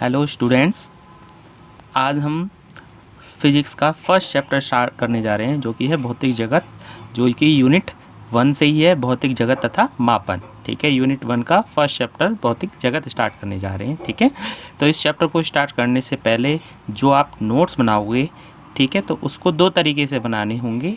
Hello students, आज हम physics का फर्स्ट चैप्टर स्टार्ट करने जा रहे हैं जो कि है भौतिक जगत, जो कि यूनिट 1 से ही है, भौतिक जगत तथा मापन। ठीक है, यूनिट 1 का फर्स्ट चैप्टर भौतिक जगत स्टार्ट करने जा रहे हैं। ठीक है, तो इस चैप्टर को स्टार्ट करने से पहले जो आप नोट्स बनाओगे, ठीक है, तो उसको दो तरीके से बनाने होंगे।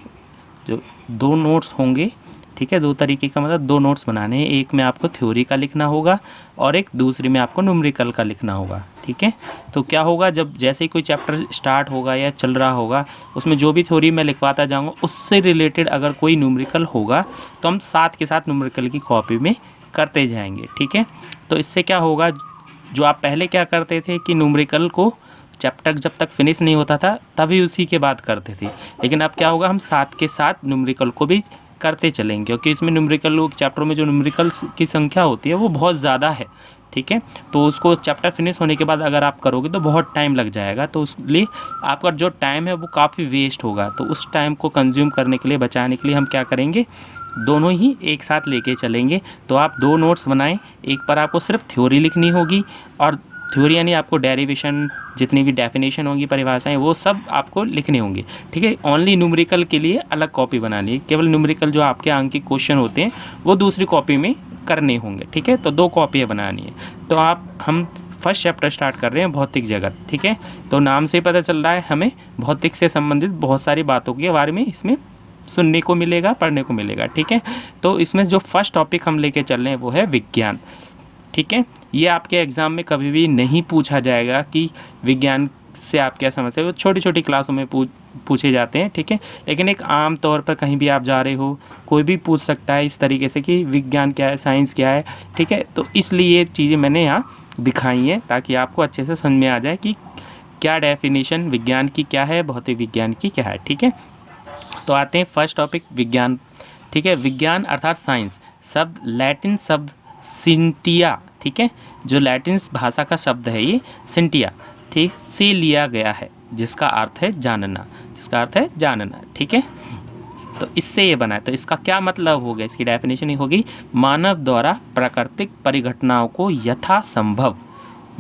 जो दो नोट्स होंगे, ठीक है, दो तरीके का मतलब दो नोट्स बनाने हैं। एक में आपको थ्योरी का लिखना होगा और एक दूसरे में आपको न्यूमेरिकल का लिखना होगा। ठीक है, तो क्या होगा, जब जैसे ही कोई चैप्टर स्टार्ट होगा या चल रहा होगा, उसमें जो भी थ्योरी मैं लिखवाता जाऊँगा उससे रिलेटेड अगर कोई न्यूमेरिकल होगा तो हम साथ के साथ न्यूमेरिकल की कॉपी में करते जाएंगे। ठीक है, तो इससे क्या होगा, जो आप पहले क्या करते थे कि न्यूमेरिकल को चैप्टर जब तक फिनिश नहीं होता था तभी उसी के बाद करते थे, लेकिन अब क्या होगा, हम साथ के साथ न्यूमेरिकल को भी करते चलेंगे, क्योंकि इसमें न्यूमेरिकल चैप्टर में जो न्यूमेरिकल की संख्या होती है वो बहुत ज़्यादा है। ठीक है, तो उसको चैप्टर फिनिश होने के बाद अगर आप करोगे तो बहुत टाइम लग जाएगा, तो उसलिए आपका जो टाइम है वो काफ़ी वेस्ट होगा। तो उस टाइम को कंज्यूम करने के लिए, बचाने के लिए हम क्या करेंगे, दोनों ही एक साथ लेके चलेंगे। तो आप दो नोट्स बनाएं, एक पर आपको सिर्फ थ्योरी लिखनी होगी, और थ्योरी यानी आपको डेरिवेशन, जितनी भी डेफिनेशन होंगी, परिभाषाएं, वो सब आपको लिखने होंगे। ठीक है, ओनली न्यूमेरिकल के लिए अलग कॉपी बनानी है, केवल न्यूमेरिकल जो आपके अंक के क्वेश्चन होते हैं वो दूसरी कॉपी में करने होंगे। ठीक है, तो दो कॉपियाँ बनानी है। तो हम फर्स्ट चैप्टर स्टार्ट कर रहे हैं भौतिक जगत। ठीक है, तो नाम से पता चल रहा है हमें भौतिक से संबंधित बहुत सारी बातों के बारे में इसमें सुनने को मिलेगा, पढ़ने को मिलेगा। ठीक है, तो इसमें जो फर्स्ट टॉपिक हम लेके चल रहे हैं वो है विज्ञान। ठीक है, ये आपके एग्ज़ाम में कभी भी नहीं पूछा जाएगा कि विज्ञान से आप क्या समझते हो, छोटी छोटी क्लासों में पूछे जाते हैं। ठीक है, लेकिन एक आम तौर पर कहीं भी आप जा रहे हो, कोई भी पूछ सकता है इस तरीके से कि विज्ञान क्या है, साइंस क्या है। ठीक है, तो इसलिए ये चीज़ें मैंने यहाँ दिखाई हैं ताकि आपको अच्छे से समझ में आ जाए कि क्या डेफिनेशन विज्ञान की क्या है, भौतिक विज्ञान की क्या है। ठीक है, तो आते हैं फर्स्ट टॉपिक, विज्ञान। ठीक है, विज्ञान अर्थात साइंस शब्द लैटिन शब्द सिंटिया, ठीक है, जो लैटिन भाषा का शब्द है ये सिंटिया, ठीक, से लिया गया है, जिसका अर्थ है जानना, जिसका अर्थ है जानना। ठीक है, तो इससे ये बना है। तो इसका क्या मतलब हो गया, इसकी डेफिनेशन ही होगी, मानव द्वारा प्राकृतिक परिघटनाओं को यथासंभव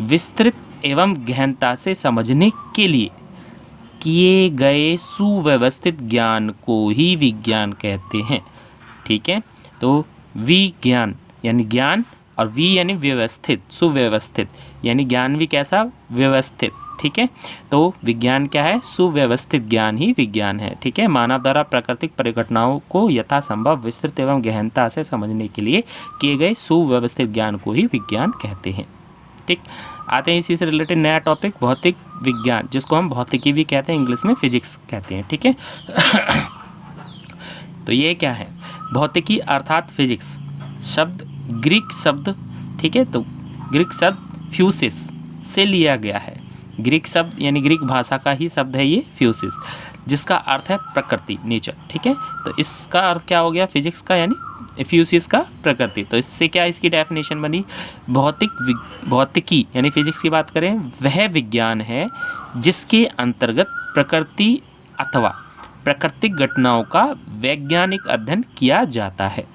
विस्तृत एवं गहनता से समझने के लिए किए गए सुव्यवस्थित ज्ञान को ही विज्ञान कहते हैं। ठीक है, तो विज्ञान यानी ज्ञान, और वी यानी व्यवस्थित, सुव्यवस्थित, यानी ज्ञान भी कैसा, व्यवस्थित। ठीक है, तो विज्ञान क्या है, सुव्यवस्थित ज्ञान ही विज्ञान है। ठीक है, मानव द्वारा प्राकृतिक परिघटनाओं को यथासंभव विस्तृत एवं गहनता से समझने के लिए किए गए सुव्यवस्थित ज्ञान को ही विज्ञान कहते हैं। ठीक, आते हैं इसी से रिलेटेड नया टॉपिक, भौतिक विज्ञान, जिसको हम भौतिकी भी कहते हैं, इंग्लिश में फिजिक्स कहते हैं। ठीक है, तो ये क्या है, भौतिकी अर्थात फिजिक्स शब्द ग्रीक शब्द, ठीक है, तो ग्रीक शब्द फ्यूसिस से लिया गया है। ग्रीक शब्द यानी ग्रीक भाषा का ही शब्द है ये फ्यूसिस, जिसका अर्थ है प्रकृति, नेचर। ठीक है, तो इसका अर्थ क्या हो गया, फिजिक्स का यानी फ्यूसिस का प्रकृति। तो इससे क्या इसकी डेफिनेशन बनी, भौतिकी यानी फिजिक्स की बात करें, वह विज्ञान है जिसके अंतर्गत प्रकृति अथवा प्राकृतिक घटनाओं का वैज्ञानिक अध्ययन किया जाता है।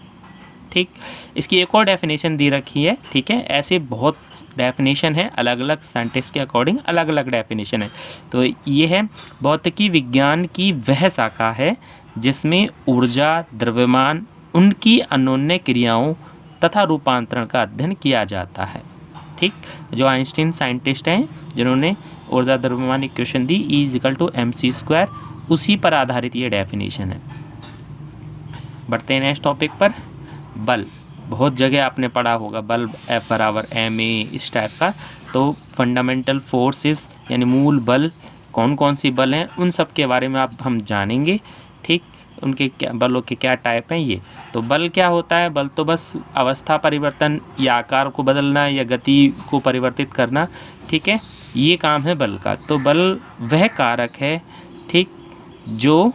ठीक, इसकी एक और डेफिनेशन दी रखी है। ठीक है, ऐसे बहुत डेफिनेशन है, अलग अलग साइंटिस्ट के अकॉर्डिंग अलग अलग डेफिनेशन है। तो ये है, भौतिकी विज्ञान की वह शाखा है जिसमें ऊर्जा, द्रव्यमान, उनकी अन्योन्य क्रियाओं तथा रूपांतरण का अध्ययन किया जाता है। ठीक, जो आइंस्टीन साइंटिस्ट हैं जिन्होंने ऊर्जा द्रव्यमान इक्वेशन दी, E=mc², उसी पर आधारित ये डेफिनेशन है। बढ़ते हैं नेक्स्ट टॉपिक पर, बल। बहुत जगह आपने पढ़ा होगा बल F=ma, इस टाइप का। तो फंडामेंटल फोर्सेस यानी मूल बल, कौन कौन सी बल हैं, उन सब के बारे में हम जानेंगे। ठीक, उनके क्या बलों के क्या टाइप हैं ये। तो बल क्या होता है, बल तो बस अवस्था परिवर्तन या आकार को बदलना या गति को परिवर्तित करना। ठीक है, ये काम है बल का। तो बल वह कारक है, ठीक, जो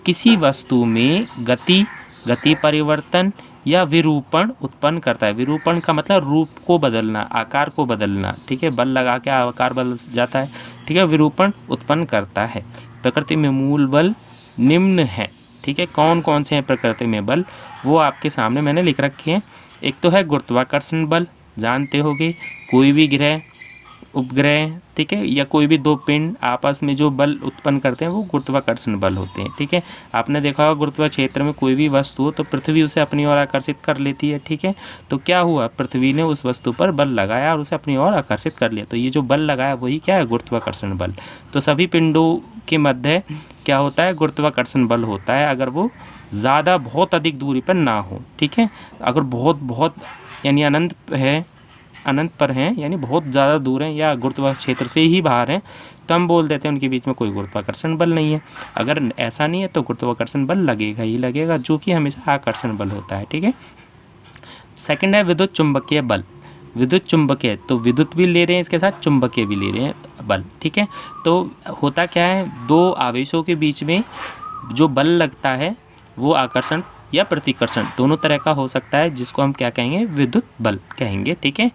किसी वस्तु में गति परिवर्तन या विरूपण उत्पन्न करता है। विरूपण का मतलब रूप को बदलना, आकार को बदलना। ठीक है, बल लगा के आकार बदल जाता है। ठीक है, विरूपण उत्पन्न करता है। प्रकृति में मूल बल निम्न है। ठीक है, कौन कौन से हैं प्रकृति में बल, वो आपके सामने मैंने लिख रखे हैं। एक तो है गुरुत्वाकर्षण बल, जानते होगे, कोई भी ग्रह उपग्रह, ठीक है, या कोई भी दो पिंड आपस में जो बल उत्पन्न करते हैं वो गुरुत्वाकर्षण बल होते हैं, ठीक है। आपने देखा होगा गुरुत्वाकर्षण क्षेत्र में कोई भी वस्तु हो तो पृथ्वी उसे अपनी ओर आकर्षित कर लेती है, ठीक है। तो क्या हुआ, पृथ्वी ने उस वस्तु पर बल लगाया और उसे अपनी ओर आकर्षित कर लिया, तो ये जो बल लगाया वही क्या है, गुरुत्वाकर्षण बल। तो सभी पिंडों के मध्य क्या होता है, गुरुत्वाकर्षण बल होता है, अगर वो ज़्यादा बहुत अधिक दूरी पर ना हो, ठीक है। अगर बहुत बहुत यानी अनंत पर हैं, यानी बहुत ज़्यादा दूर हैं या गुरुत्वाकर्षण क्षेत्र से ही बाहर हैं, तो हम बोल देते हैं उनके बीच में कोई गुरुत्वाकर्षण बल नहीं है। अगर ऐसा नहीं है तो गुरुत्वाकर्षण बल लगेगा ही लगेगा, जो कि हमेशा आकर्षण बल होता है, ठीक है। सेकंड है विद्युत चुंबकीय बल। विद्युत चुंबकीय, तो विद्युत भी ले रहे हैं इसके साथ, चुंबकीय भी ले रहे हैं बल, ठीक है। तो होता क्या है, दो आवेशों के बीच में जो बल लगता है वो आकर्षण या प्रतिकर्षण दोनों तरह का हो सकता है, जिसको हम क्या कहेंगे, विद्युत बल कहेंगे, ठीक है।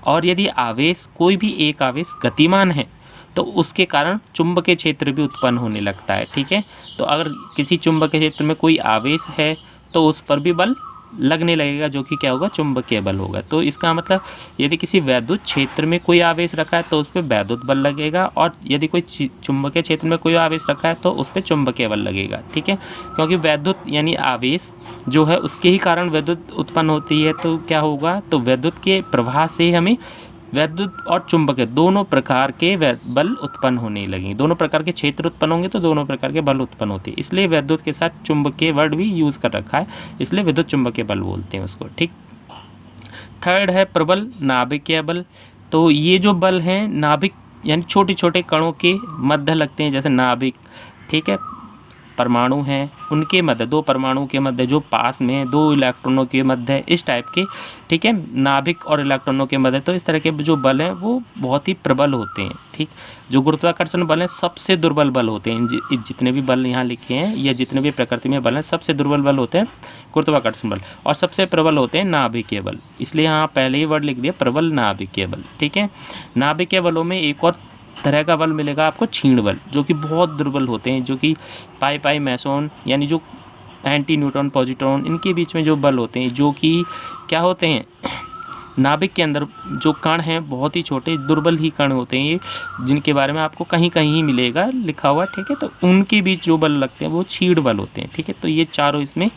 और यदि आवेश, कोई भी एक आवेश गतिमान है तो उसके कारण चुंबकीय क्षेत्र भी उत्पन्न होने लगता है, ठीक है। तो अगर किसी चुंबकीय क्षेत्र में कोई आवेश है तो उस पर भी बल लगने लगेगा, जो कि क्या होगा, चुंबकीय बल होगा। तो इसका मतलब यदि किसी वैद्युत क्षेत्र में कोई आवेश रखा है तो उस पर वैद्युत बल लगेगा, और यदि कोई चुंबकीय क्षेत्र में कोई आवेश रखा है तो उस पर चुंबकीय बल लगेगा, ठीक है। क्योंकि वैद्युत यानी आवेश जो है उसके ही कारण विद्युत उत्पन्न होती है, तो क्या होगा, तो विद्युत के प्रवाह से हमें वैद्युत और चुंबकीय दोनों प्रकार के बल उत्पन्न होने लगेंगे, दोनों प्रकार के क्षेत्र उत्पन्न होंगे तो दोनों प्रकार के बल उत्पन्न होते हैं, इसलिए वैद्युत के साथ चुंबकीय वर्ड भी यूज़ कर रखा है, इसलिए विद्युत चुंबकीय बल बोलते हैं उसको, ठीक। थर्ड है प्रबल नाभिकीय बल। तो ये जो बल हैं नाभिक यानी छोटे छोटे कणों के मध्य लगते हैं, जैसे नाभिक, ठीक है, परमाणु हैं उनके मध्य, दो परमाणु के मध्य जो पास में है, दो इलेक्ट्रॉनों के मध्य, इस टाइप के, ठीक है, नाभिक और इलेक्ट्रॉनों के मध्य। तो इस तरह के जो बल हैं वो बहुत ही प्रबल होते हैं, ठीक। जो गुरुत्वाकर्षण बल हैं सबसे दुर्बल बल होते हैं, जितने भी बल यहाँ लिखे हैं या जितने भी प्रकृति में बल हैं सबसे दुर्बल बल होते हैं गुरुत्वाकर्षण बल, और सबसे प्रबल होते हैं नाभिकीय बल, इसलिए यहाँ पहले ही वर्ड लिख दिया प्रबल नाभिकीय बल, ठीक है। नाभिकीय बलों में एक और तरह का बल मिलेगा आपको, क्षीण बल, जो कि बहुत दुर्बल होते हैं, जो कि पाई मेसोन यानी जो एंटी न्यूट्रॉन पॉजिट्रॉन इनके बीच में जो बल होते हैं, जो कि क्या होते हैं, नाभिक के अंदर जो कण हैं बहुत ही छोटे दुर्बल ही कण होते हैं ये, जिनके बारे में आपको कहीं कहीं ही मिलेगा लिखा हुआ, ठीक है। तो उनके बीच जो बल लगते हैं वो क्षीण बल होते हैं, ठीक है। तो ये चारों इसमें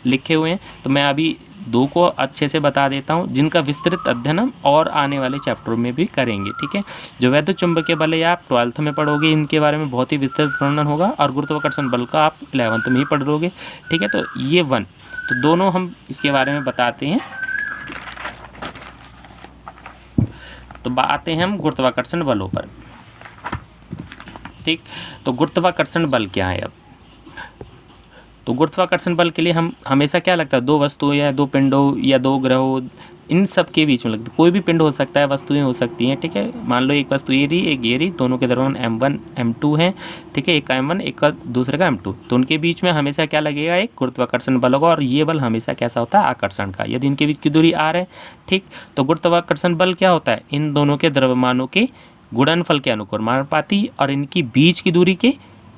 लिखे हुए हैं, तो मैं अभी दो को अच्छे से बता देता हूँ, जिनका विस्तृत अध्ययन हम और आने वाले चैप्टरों में भी करेंगे, ठीक है। जो वैद्युत चुंबकीय बल है आप 12th में पढ़ोगे, इनके बारे में बहुत ही विस्तृत वर्णन होगा, और गुरुत्वाकर्षण बल का आप 11th में ही पढ़ लोगे, ठीक है। तो ये 1, तो दोनों हम इसके बारे में बताते हैं। तो आते हैं हम गुरुत्वाकर्षण बलों पर, ठीक। तो गुरुत्वाकर्षण बल क्या है अब, तो गुरुत्वाकर्षण बल के लिए हम हमेशा क्या लगता है, दो वस्तुओं या दो पिंडों या दो ग्रहों इन सब के बीच में लगता है, कोई भी पिंड हो सकता है, वस्तुएं हो सकती हैं, ठीक है। मान लो एक वस्तु ये रही, एक ये रही, दोनों के दरम्यान m1 m2 है, ठीक है, एक का m1 एक का दूसरे का m2, तो उनके बीच में हमेशा क्या लगेगा, एक गुरुत्वाकर्षण बल होगा, और ये बल हमेशा कैसा होता है, आकर्षण का। यदि इनके बीच की दूरी r है, ठीक, तो गुरुत्वाकर्षण बल क्या होता है, इन दोनों के द्रव्यमानों के गुणनफल के अनुक्रमानुपाती और इनकी बीच की दूरी के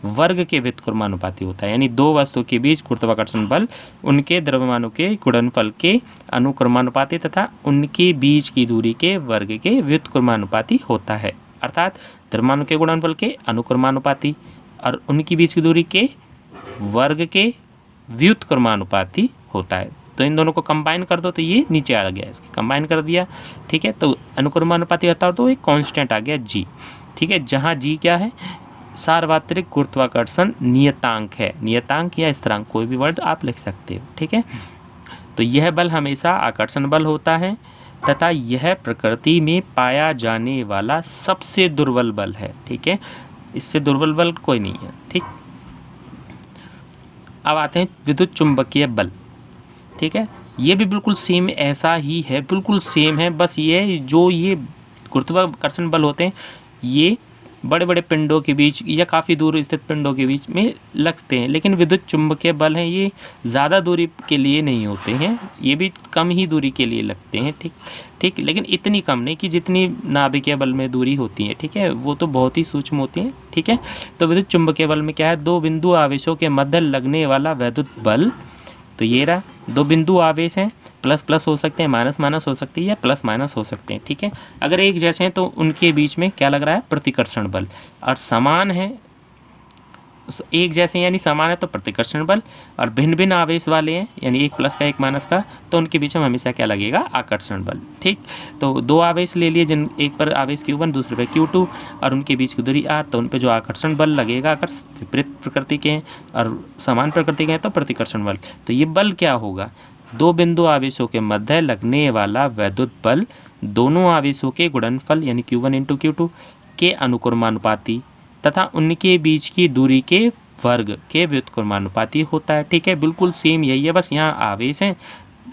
वर्ग के व्युत्क्रमानुपाती होता है, यानी दो वस्तुओं के बीच गुरुत्वाकर्षण बल उनके द्रव्यमानों के गुणनफल के अनुक्रमानुपाती तथा उनके बीच की दूरी के वर्ग के व्युत्क्रमानुपाती होता है, अर्थात द्रव्यमानों के गुणनफल के अनुक्रमानुपाती और उनकी बीच की दूरी के वर्ग के व्युत्क्रमानुपाती होता है। तो इन दोनों को कंबाइन कर दो तो ये नीचे आ गया, इसके कंबाइन कर दिया, ठीक है। तो अनुक्रमानुपाती होता है तो एक कांस्टेंट आ गया g, ठीक है, जहाँ g क्या है, सार्वत्रिक गुरुत्वाकर्षण नियतांक है, नियतांक या स्थिरांक कोई भी वर्ड आप लिख सकते हो, ठीक है। तो यह बल हमेशा आकर्षण बल होता है तथा यह प्रकृति में पाया जाने वाला सबसे दुर्बल बल है, ठीक है, इससे दुर्बल बल कोई नहीं है, ठीक। अब आते हैं विद्युत चुंबकीय बल, ठीक है, ये भी बिल्कुल सेम ऐसा ही है, बिल्कुल सेम है, बस ये जो ये गुरुत्वाकर्षण बल होते हैं ये बड़े बड़े पिंडों के बीच या काफ़ी दूर स्थित पिंडों के बीच में लगते हैं, लेकिन विद्युत चुंबकीय बल हैं ये ज़्यादा दूरी के लिए नहीं होते हैं, ये भी कम ही दूरी के लिए लगते हैं, ठीक ठीक, लेकिन इतनी कम नहीं कि जितनी नाभिकीय बल में दूरी होती है, ठीक है, वो तो बहुत ही सूक्ष्म होती हैं, ठीक है। तो विद्युत चुंबकीय बल में क्या है, दो बिंदु आवेशों के मध्य लगने वाला वैद्युत बल, तो ये रहा दो बिंदु आवेश हैं, प्लस प्लस हो सकते हैं, माइनस माइनस हो सकती है, या प्लस माइनस हो सकते हैं, ठीक है। अगर एक जैसे हैं तो उनके बीच में क्या लग रहा है, प्रतिकर्षण बल। और समान है, एक जैसे यानी समान है तो प्रतिकर्षण बल, और भिन्न भिन्न आवेश वाले हैं यानी एक प्लस का एक माइनस का, तो उनके बीच में हमेशा क्या लगेगा, आकर्षण बल, ठीक। तो दो आवेश ले लिए, जिन एक पर आवेश Q1 दूसरे पर Q2 और उनके बीच की दूरी r, तो उन पर जो आकर्षण बल लगेगा, अगर विपरीत प्रकृति के हैं और समान प्रकृति के हैं तो प्रतिकर्षण बल। तो ये बल क्या होगा, दो बिंदु आवेशों के मध्य लगने वाला वैद्युत बल दोनों आवेशों के गुणनफल यानी Q1 × Q2 के अनुक्रमानुपाती तथा उनके बीच की दूरी के वर्ग के व्युत्क्रमानुपाती होता है, ठीक है। बिल्कुल सेम यही है, बस यहाँ आवेश है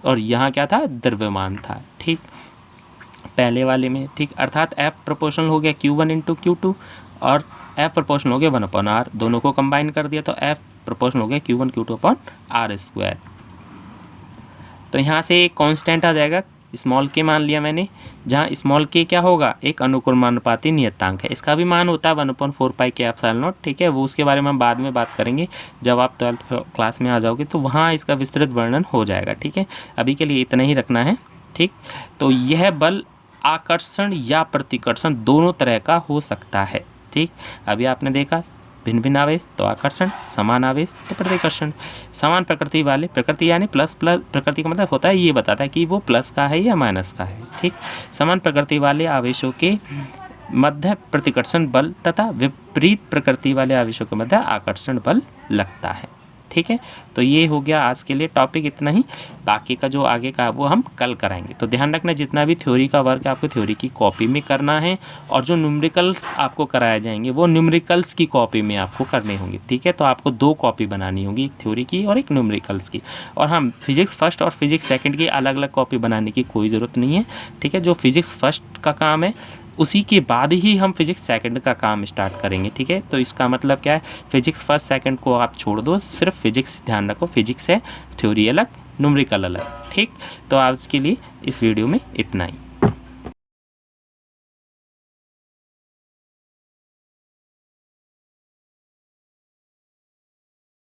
और यहाँ क्या था, द्रव्यमान था, ठीक, पहले वाले में, ठीक। अर्थात F प्रोपोर्शनल हो गया Q1 × Q2 और F प्रोपोर्शनल हो गया 1/r, दोनों को कंबाइन कर दिया तो F प्रोपोर्शनल हो गया Q1 Q2/r²। तो यहाँ से एक कांस्टेंट आ जाएगा, स्मॉल के मान लिया मैंने, जहाँ स्मॉल के क्या होगा, एक अनुक्रमानुपाती नियतांक है, इसका भी मान होता है 1/4 पाई के एप्सिलॉन नॉट, ठीक है। वो उसके बारे में हम बाद में बात करेंगे, जब आप 12th क्लास में आ जाओगे तो वहाँ इसका विस्तृत वर्णन हो जाएगा, ठीक है। अभी के लिए इतना ही रखना है, ठीक। तो यह बल आकर्षण या प्रतिकर्षण दोनों तरह का हो सकता है, ठीक। अभी आपने देखा भिन्न भिन्न आवेश तो आकर्षण, समान आवेश तो प्रतिकर्षण। समान प्रकृति वाले, प्रकृति यानी प्लस प्लस, प्रकृति का मतलब होता है ये बताता है कि वो प्लस का है या माइनस का है, ठीक। समान प्रकृति वाले आवेशों के मध्य प्रतिकर्षण बल तथा विपरीत प्रकृति वाले आवेशों के मध्य आकर्षण बल लगता है, ठीक है। तो ये हो गया आज के लिए टॉपिक इतना ही, बाकी का जो आगे का वो हम कल कराएंगे। तो ध्यान रखना जितना भी थ्योरी का वर्क है आपको थ्योरी की कॉपी में करना है, और जो न्यूमेरिकल्स आपको कराए जाएंगे वो न्यूमेरिकल्स की कॉपी में आपको करने होंगे, ठीक है। तो आपको दो कॉपी बनानी होगी, एक थ्योरी की और एक न्यूमेरिकल्स की। और हम फिजिक्स फर्स्ट और फिजिक्स सेकेंड की अलग अलग कॉपी बनाने की कोई ज़रूरत नहीं है, ठीक है। जो फिजिक्स फर्स्ट का काम है उसी के बाद ही हम फिजिक्स सेकंड का काम स्टार्ट करेंगे, ठीक है। तो इसका मतलब क्या है, फिजिक्स फर्स्ट सेकंड को आप छोड़ दो, सिर्फ फिजिक्स ध्यान रखो, फिजिक्स है, थ्योरी अलग, न्यूमेरिकल अलग, ठीक। तो आज के लिए इस वीडियो में इतना ही।